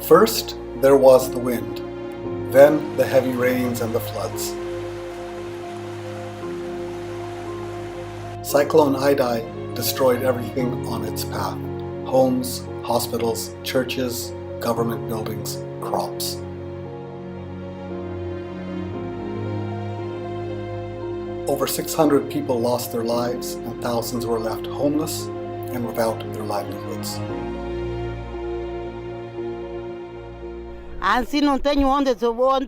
First, there was the wind, then the heavy rains and the floods. Cyclone Idai destroyed everything on its path: homes, hospitals, churches, government buildings, crops. Over 600 people lost their lives and thousands were left homeless and without their livelihoods. Assim não tenho onde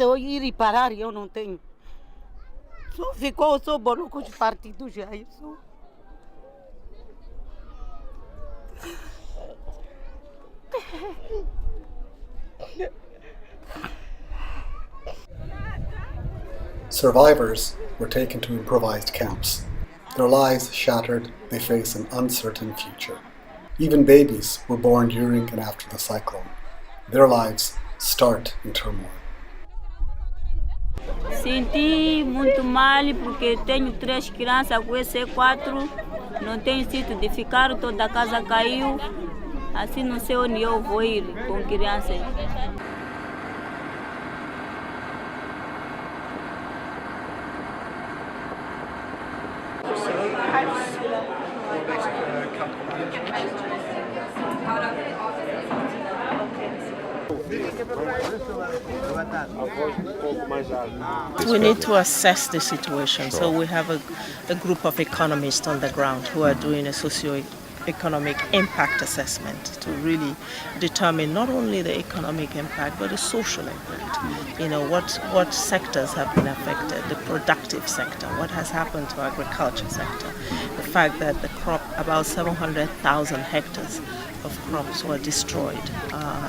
eu ir e parar, eu não tenho. Só ficou só blocos partidos já, isso. Survivors were taken to improvised camps. Their lives shattered, they face an uncertain future. Even babies were born during and after the cyclone. Their lives start in turmoil. Senti muito mal porque tenho 3 crianças com esse 4, não tenho sítio de ficar, toda a casa caiu, assim não sei onde eu vou ir com crianças. We need to assess the situation. So we have a group of economists on the ground who are doing a socio-economic impact assessment to really determine not only the economic impact but the social impact. You know, what sectors have been affected, the productive sector, what has happened to agriculture sector, the fact that the crop, about 700,000 hectares of crops were destroyed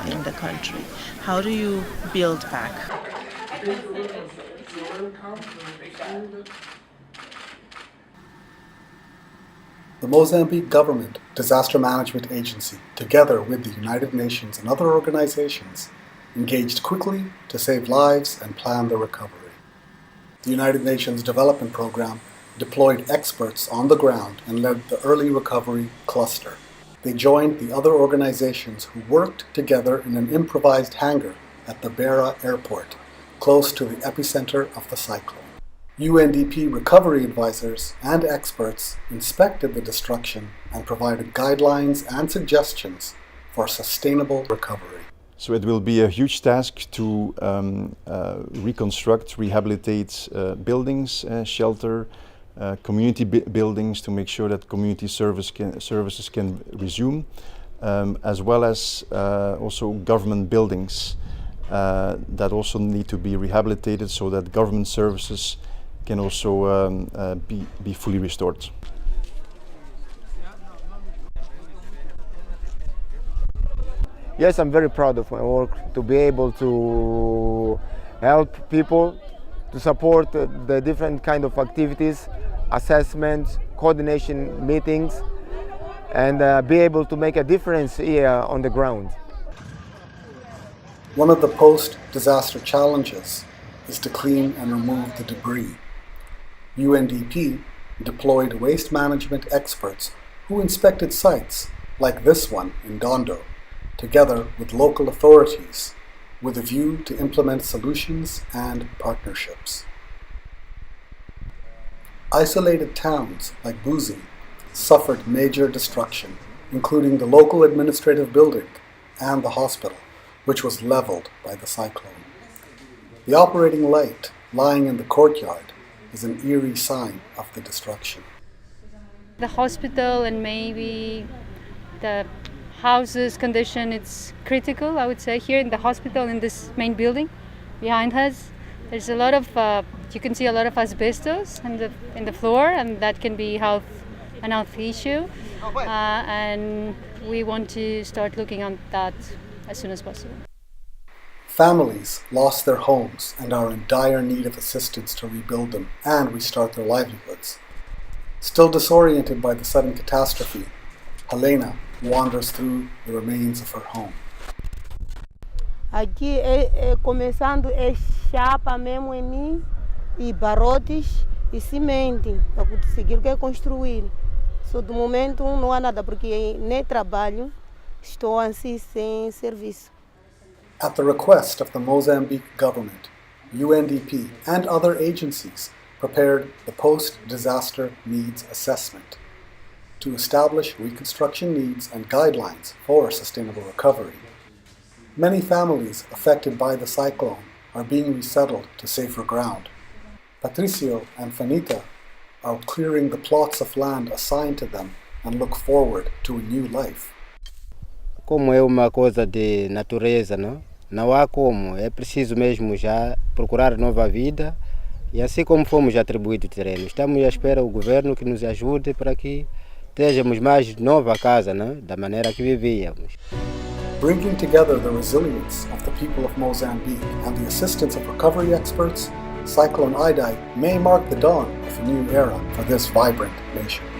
in the country. How do you build back? The Mozambique Government Disaster Management Agency, together with the United Nations and other organizations, engaged quickly to save lives and plan the recovery. The United Nations Development Programme deployed experts on the ground and led the early recovery cluster. They joined the other organizations who worked together in an improvised hangar at the Beira airport, close to the epicenter of the cyclone. UNDP recovery advisors and experts inspected the destruction and provided guidelines and suggestions for sustainable recovery. So it will be a huge task to reconstruct, rehabilitate buildings, shelter, community buildings to make sure that community services can resume, as well as also government buildings that also need to be rehabilitated so that government services can also be fully restored. Yes, I'm very proud of my work, to be able to help people, to support the different kind of activities, assessments, coordination meetings, and be able to make a difference here on the ground. One of the post-disaster challenges is to clean and remove the debris. UNDP deployed waste management experts who inspected sites like this one in Dondo, together with local authorities, with a view to implement solutions and partnerships. Isolated towns like Buzi suffered major destruction, including the local administrative building and the hospital, which was leveled by the cyclone. The operating light lying in the courtyard is an eerie sign of the destruction. The hospital and maybe the houses condition, it's critical, I would say. Here in the hospital, in this main building behind us, there's a lot of, you can see a lot of asbestos in the floor, and that can be an health issue. And we want to start looking at that as soon as possible. Families lost their homes and are in dire need of assistance to rebuild them and restart their livelihoods. Still disoriented by the sudden catastrophe, Helena wanders through the remains of her home. Aqui começando chapa mesmo em mim e barrotes e cimento para conseguir construir. Só do momento não há nada porque nem trabalho, estou assim sem serviço. At the request of the Mozambique government, UNDP and other agencies prepared the Post-Disaster Needs Assessment to establish reconstruction needs and guidelines for sustainable recovery. Many families affected by the cyclone are being resettled to safer ground. Patricio and Fanita are clearing the plots of land assigned to them and look forward to a new life. Como é uma coisa de natureza, não há como, é preciso mesmo já procurar nova vida e assim como fomos atribuídos o terreno, estamos à espera do governo que nos ajude para que tenhamos mais nova casa, da maneira que vivíamos. Bringing together the resilience of the people of Mozambique and the assistance of recovery experts, Cyclone Idai may mark the dawn of a new era for this vibrant nation.